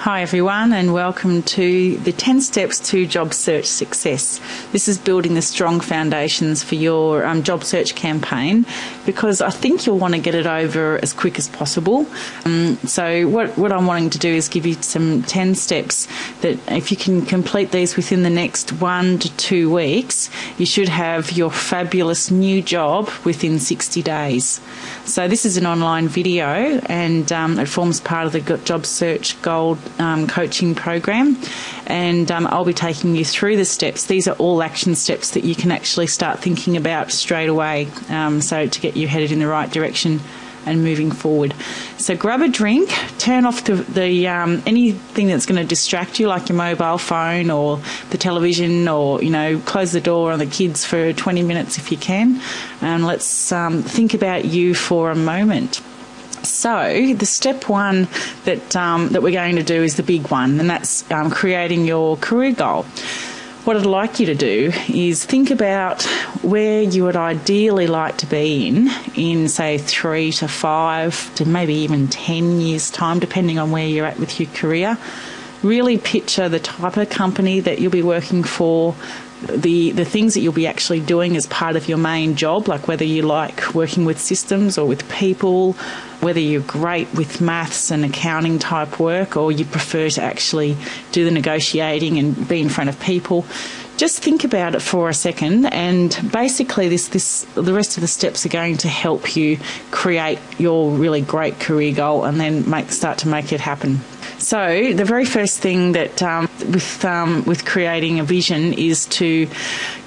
Hi everyone, and welcome to the 10 Steps to Job Search Success. This is building the strong foundations for your job search campaign, because I think you'll want to get it over as quick as possible. So what I'm wanting to do is give you some 10 steps that if you can complete these within the next 1 to 2 weeks, you should have your fabulous new job within 60 days. So this is an online video, and it forms part of the Job Search Gold coaching program, and I'll be taking you through the steps. These are all action steps that you can actually start thinking about straight away, so to get you headed in the right direction and moving forward. So grab a drink, turn off the anything that's going to distract you, like your mobile phone or the television, or close the door on the kids for 20 minutes if you can, and let's think about you for a moment. So the step one that we're going to do is the big one, and that's creating your career goal. What I'd like you to do is think about where you would ideally like to be in say 3 to 5 to maybe even 10 years' time, depending on where you're at with your career. Really picture the type of company that you'll be working for, the things that you'll be actually doing as part of your main job, like whether you like working with systems or with people, whether you're great with maths and accounting type work, or you prefer to actually do the negotiating and be in front of people. Just think about it for a second, and basically the rest of the steps are going to help you create your really great career goal and then start to make it happen. So the very first thing that with creating a vision is to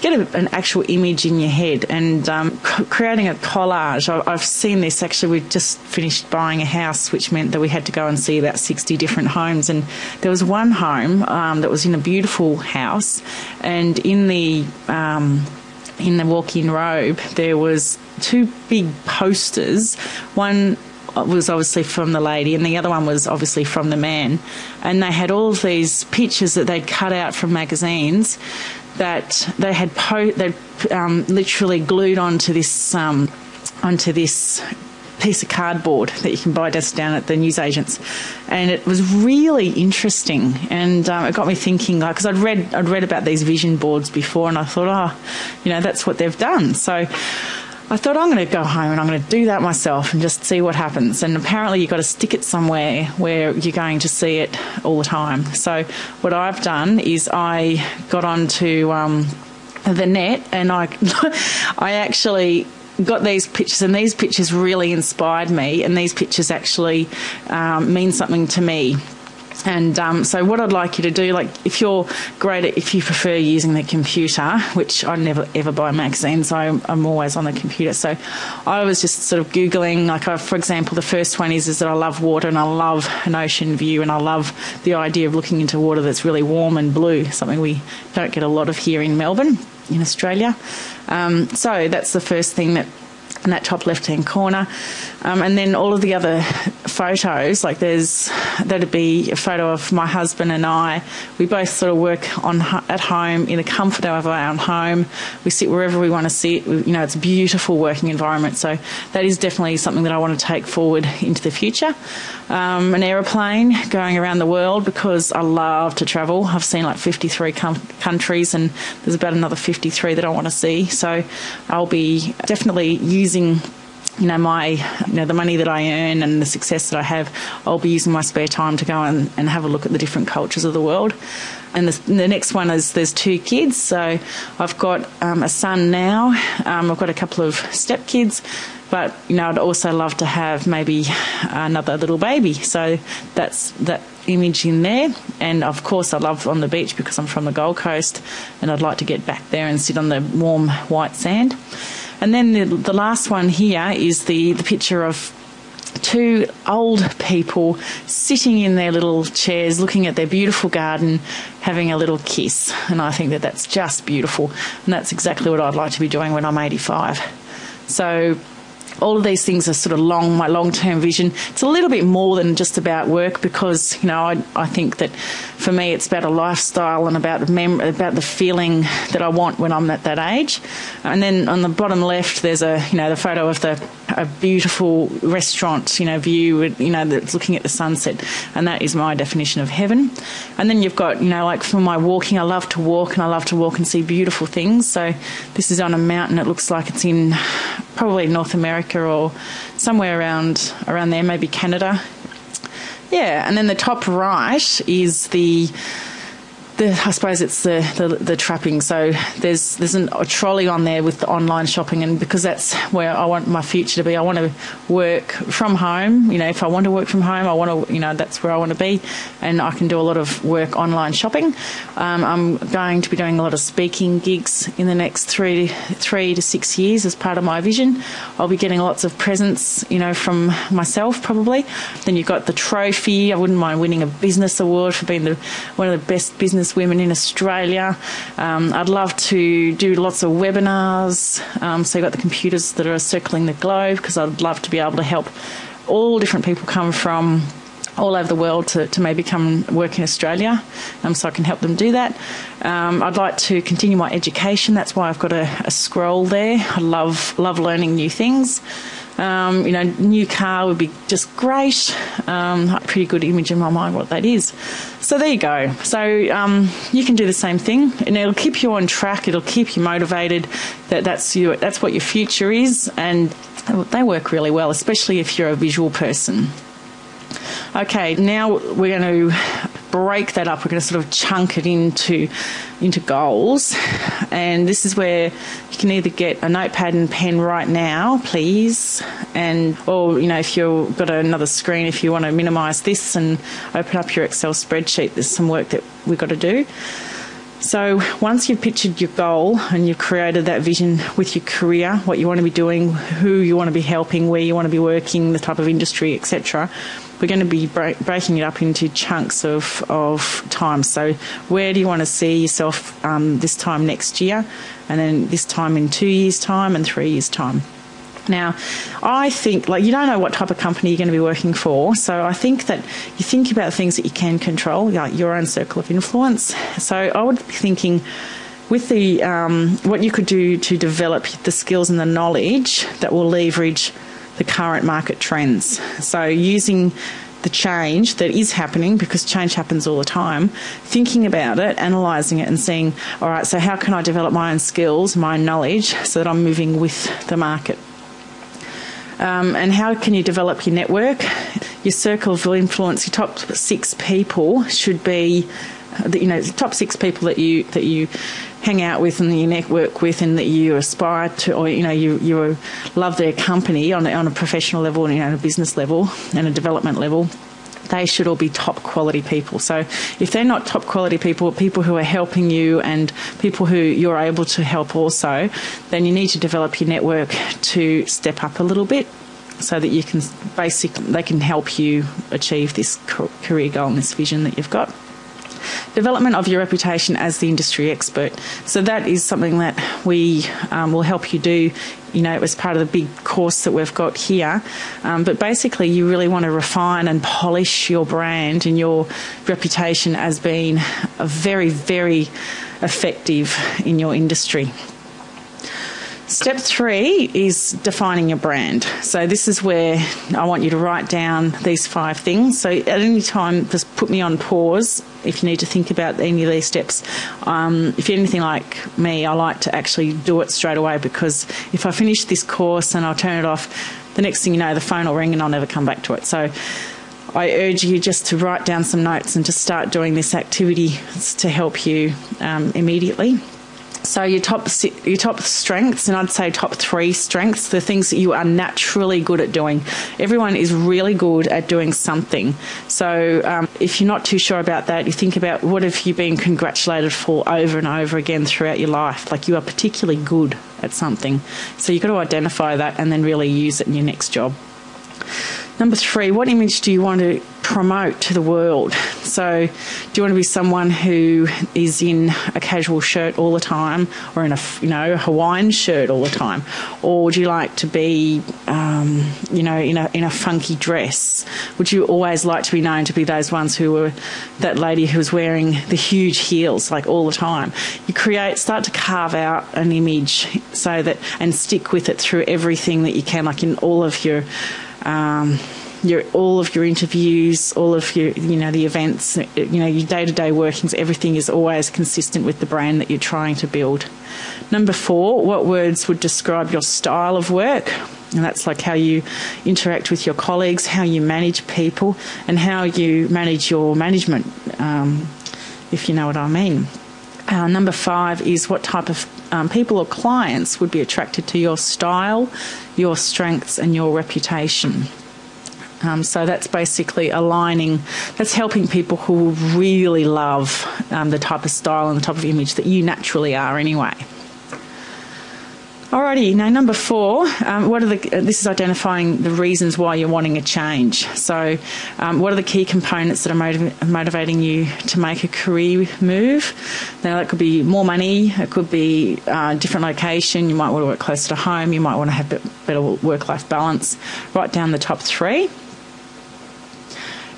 get an actual image in your head, and creating a collage. I've seen this actually. We've just finished buying a house, which meant that we had to go and see about 60 different homes, and there was one home that was in a beautiful house, and in the walk-in robe there was 2 big posters. One was obviously from the lady, and the other one was obviously from the man, and they had all of these pictures that they'd cut out from magazines that they had literally glued onto this piece of cardboard that you can buy just down at the newsagents, and it was really interesting, and it got me thinking, because I'd read about these vision boards before, and I thought, that's what they've done. So I thought, I'm going to go home and I'm going to do that myself and just see what happens. And apparently you've got to stick it somewhere where you're going to see it all the time. So what I've done is I got onto the net, and I actually got these pictures, and these pictures really inspired me, and these pictures actually mean something to me. And so what I'd like you to do, if you prefer using the computer, which I never ever buy magazines, I'm always on the computer. So I was just sort of Googling, for example, the first one is that I love water, and I love an ocean view, and I love the idea of looking into water that's really warm and blue, something we don't get a lot of here in Melbourne, in Australia. So that's the first thing in that top left-hand corner. And then all of the other photos, that'd be a photo of my husband and I. We both sort of work at home in the comfort of our own home. We sit wherever we want to sit. It's a beautiful working environment. So that is definitely something that I want to take forward into the future. An aeroplane going around the world, because I love to travel. I've seen 53 countries, and there's about another 53 that I want to see. So I'll be definitely using the money that I earn and the success that I have, I'll be using my spare time to go and have a look at the different cultures of the world. And the next one is there's 2 kids. So I've got a son now. I've got a couple of stepkids, but I'd also love to have maybe another little baby. So that's that image in there. And of course I love on the beach, because I'm from the Gold Coast, and I'd like to get back there and sit on the warm white sand. And then the last one here is the picture of 2 old people sitting in their little chairs, looking at their beautiful garden, having a little kiss. And I think that that's just beautiful. And that's exactly what I'd like to be doing when I'm 85. So all of these things are sort of my long-term vision. It's a little bit more than just about work because, I think that for me it's about a lifestyle and about the feeling that I want when I'm at that age. And then on the bottom left there's the photo of a beautiful restaurant, view, that's looking at the sunset, and that is my definition of heaven. And then you've got, like for my walking, I love to walk and see beautiful things. So this is on a mountain. It looks like it's in probably North America or somewhere around there, maybe Canada. Yeah, and then the top right is I suppose it's the trapping. So there's a trolley on there with the online shopping, and because that's where I want my future to be. I want to work from home. If I want to work from home, I want to, that's where I want to be, and I can do a lot of work online shopping. I'm going to be doing a lot of speaking gigs in the next 3 to 6 years as part of my vision. I'll be getting lots of presents, from myself probably. Then you've got the trophy. I wouldn't mind winning a business award for being one of the best business women in Australia. I'd love to do lots of webinars. So you've got the computers that are circling the globe, because I'd love to be able to help all different people come from all over the world to maybe come work in Australia, so I can help them do that. I'd like to continue my education. That's why I've got a scroll there. I love learning new things. New car would be just great. Pretty good image in my mind what that is. So there you go. So you can do the same thing, and it'll keep you on track. It'll keep you motivated. That's what your future is, and they work really well, especially if you're a visual person. Okay, now we're going to break that up. We're going to sort of chunk it into goals, and this is where you can either get a notepad and pen right now, please, or if you've got another screen, if you want to minimise this and open up your Excel spreadsheet, there's some work that we've got to do. So once you've pictured your goal and you've created that vision with your career, what you want to be doing, who you want to be helping, where you want to be working, the type of industry, etc., we're going to be breaking it up into chunks of time. So where do you want to see yourself this time next year, and then this time in 2 years' time and 3 years' time? Now, I think, you don't know what type of company you're going to be working for, so I think that you think about things that you can control, like your own circle of influence. So I would be thinking with what you could do to develop the skills and the knowledge that will leverage the current market trends. So using the change that is happening, because change happens all the time, thinking about it, analysing it and seeing, all right, so how can I develop my own skills, my own knowledge, so that I'm moving with the market? And how can you develop your network? Your circle of influence, your top 6 people should be, the top 6 people that you hang out with and that you network with and that you aspire to, or you love their company on a professional level and a business level and a development level. They should all be top quality people. So if they're not top quality people who are helping you and people who you're able to help also, then you need to develop your network to step up a little bit so that you can they can help you achieve this career goal and this vision that you've got. Development of your reputation as the industry expert. So that is something that we will help you do, as part of the big course that we've got here. But basically, you really want to refine and polish your brand and your reputation as being a very, very effective in your industry. Step 3 is defining your brand. So this is where I want you to write down these 5 things. So at any time, just put me on pause if you need to think about any of these steps. If you're anything like me, I like to actually do it straight away, because if I finish this course and I'll turn it off, the next thing you know, the phone will ring and I'll never come back to it. So I urge you just to write down some notes and just start doing this activity to help you immediately. So your top strengths, and I'd say top 3 strengths, the things that you are naturally good at doing. Everyone is really good at doing something. So if you're not too sure about that, you think about what have you been congratulated for over and over again throughout your life. Like, you are particularly good at something. So you've got to identify that and then really use it in your next job. Number 3, what image do you want to promote to the world. So do you want to be someone who is in a casual shirt all the time, or in a Hawaiian shirt all the time, or would you like to be in a funky dress? Would you always like to be known to be those ones who were that lady who was wearing the huge heels like all the time? You start to carve out an image and stick with it through everything that you can, like in all of your interviews, all of your, the events, your day-to-day workings, everything is always consistent with the brand that you're trying to build. Number 4, what words would describe your style of work? And that's like how you interact with your colleagues, how you manage people, and how you manage your management, if you know what I mean. Number 5 is what type of people or clients would be attracted to your style, your strengths, and your reputation. So that's basically that's helping people who really love the type of style and the type of image that you naturally are anyway. Alrighty, now number 4, this is identifying the reasons why you're wanting a change. So what are the key components that are motivating you to make a career move? Now that could be more money, it could be a different location, you might want to work closer to home, you might want to have better work-life balance. Write down the top 3.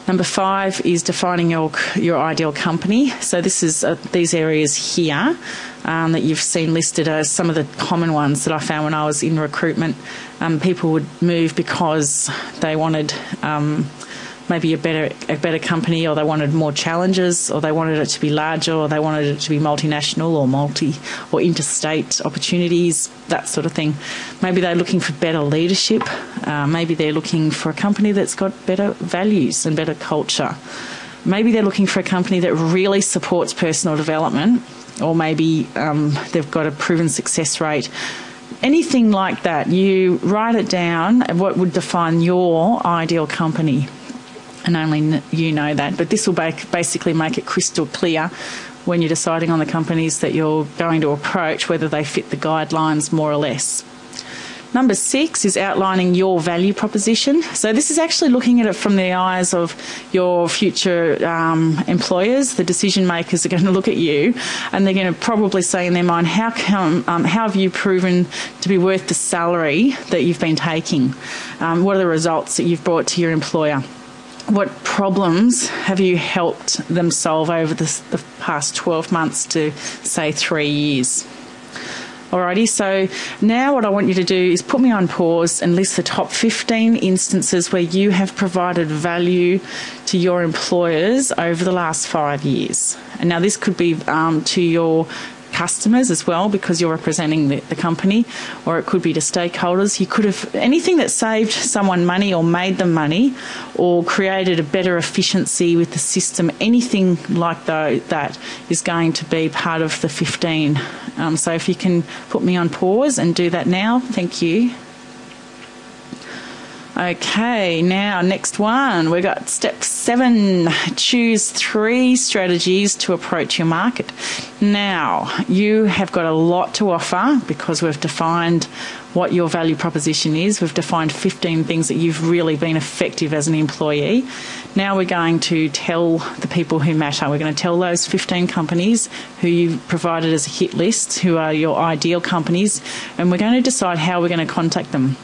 Number 5 is defining your ideal company. So this is these areas here that you've seen listed as some of the common ones that I found when I was in recruitment. People would move because they wanted maybe a better company, or they wanted more challenges, or they wanted it to be larger, or they wanted it to be multinational or interstate opportunities, that sort of thing. Maybe they're looking for better leadership. Maybe they're looking for a company that's got better values and better culture. Maybe they're looking for a company that really supports personal development, or maybe they've got a proven success rate. Anything like that, you write it down, what would define your ideal company. And only you know that. But this will basically make it crystal clear when you're deciding on the companies that you're going to approach, whether they fit the guidelines more or less. Number 6 is outlining your value proposition. So this is actually looking at it from the eyes of your future employers. The decision makers are going to look at you, and they're going to probably say in their mind, how have you proven to be worth the salary that you've been taking? What are the results that you've brought to your employer? What problems have you helped them solve over the past 12 months to, say, 3 years? Alrighty, so now what I want you to do is put me on pause and list the top 15 instances where you have provided value to your employers over the last 5 years. And now this could be to your customers as well, because you're representing the company, or it could be to stakeholders. You could have anything that saved someone money or made them money or created a better efficiency with the system. Anything like that is going to be part of the 15. So if you can put me on pause and do that now, thank you. Okay, now next one, we've got step 7, choose 3 strategies to approach your market. Now, you have got a lot to offer because we've defined what your value proposition is. We've defined 15 things that you've really been effective as an employee. Now we're going to tell the people who matter. We're going to tell those 15 companies who you've provided as a hit list, who are your ideal companies, and we're going to decide how we're going to contact them.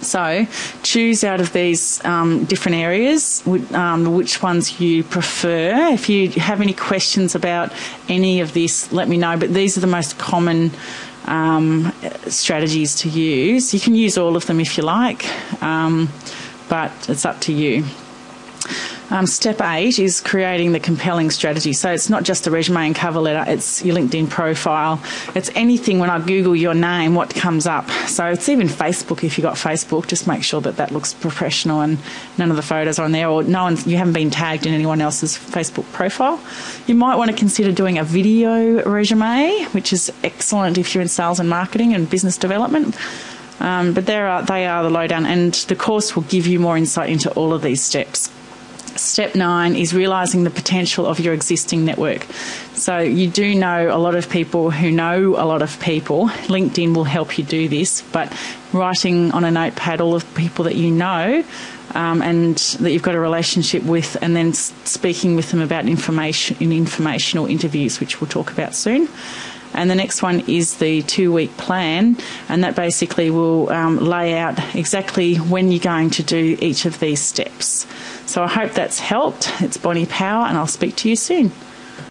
So choose out of these different areas which ones you prefer. If you have any questions about any of this, let me know. But these are the most common strategies to use. You can use all of them if you like, but it's up to you. Step 8 is creating the compelling strategy. So it's not just a resume and cover letter, it's your LinkedIn profile. It's anything. When I Google your name, what comes up. So it's even Facebook. If you've got Facebook, just make sure that looks professional and none of the photos are on there, or you haven't been tagged in anyone else's Facebook profile. You might want to consider doing a video resume, which is excellent if you're in sales and marketing and business development. But they are the lowdown, and the course will give you more insight into all of these steps. Step 9 is realising the potential of your existing network. So you do know a lot of people who know a lot of people. LinkedIn will help you do this, but writing on a notepad all of the people that you know and that you've got a relationship with, and then speaking with them about information in informational interviews, which we'll talk about soon. And the next one is the 2-week plan, and that basically will lay out exactly when you're going to do each of these steps. So I hope that's helped. It's Bonnie Power, and I'll speak to you soon.